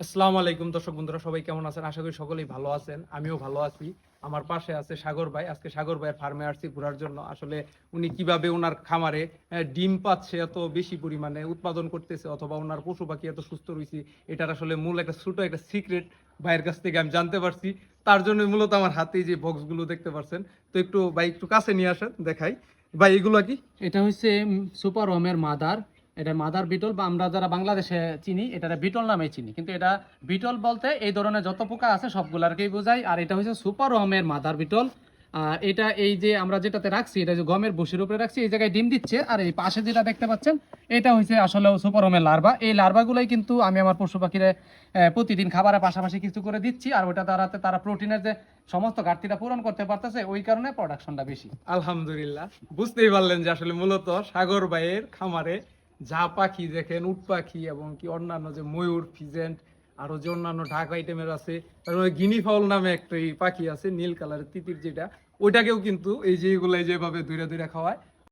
আসসালামু আলাইকুম দর্শক বন্ধুরা, সবাই কেমন আছেন? আশা করি সকলেই ভালো আছেন। আমিও ভালো আছি। আমার পাশে আছে সাগর ভাই। আজকে সাগর ভাইয়ের ফার্মে আসছি ঘোরার জন্য। আসলে উনি কিভাবে উনার খামারে ডিম পাচ্ছে এত বেশি পরিমাণে উৎপাদন করতেছে, অথবা উনার পশু পাখি এত সুস্থ রয়েছে, এটার আসলে মূল একটা ছোট একটা সিক্রেট ভাইয়ের কাছ থেকে আমি জানতে পারছি। তার জন্য মূলত আমার হাতে যে বক্সগুলো দেখতে পাচ্ছেন। তো একটু ভাই একটু কাছে নিয়ে আসেন, দেখাই। ভাই এগুলো কি? এটা হচ্ছে সুপার হোমের মাদার। এটা মাদার বিটল, বা আমরা যারা বাংলাদেশে চিনি এটা বিটল নামে চিনি, কিন্তু এটা বিটল বলতে এই ধরনের যত পোকা আছে সবগুলারকেই বোঝায়। আর এটা হচ্ছে সুপার হোমের মাদার বিটল। আর এটা এই যে আমরা যেটাতে রাখছি, এটা যে গমের ভুসির উপরে রাখছি, এই জায়গায় ডিম দিচ্ছে। আর এই পাশে যেটা দেখতে পাচ্ছেন, এটা হচ্ছে আসলে সুপার হোমের লার্ভা। এই লার্ভাগুলোই কিন্তু আমি আমার পশু পাখিরে প্রতিদিন খাবারের পাশাপাশি কিছু করে দিচ্ছি। আর ওটা দ্বারাতে তারা প্রোটিনের যে সমস্ত ঘাটতিটা পূরণ করতে পারতেছে, ওই কারণে প্রোডাকশনটা বেশি। আলহামদুলিল্লাহ, বুঝতেই পারলেন যে আসলে মূলত সাগর ভাইয়ের খামারে যা পাখি দেখেন, উট পাখি এবং কি অন্যান্য যে ময়ূর, ফিজেন্ট, আরো যে অন্যান্য ঢাক আইটেমের আছে, তারপরে গিনি ফাউল নামে একটা এই পাখি আছে নীল কালারের তিতির, যেটা ওইটাকেও কিন্তু এই যে এগুলো যেভাবে ধুইরা ধুইরা খাওয়ায়,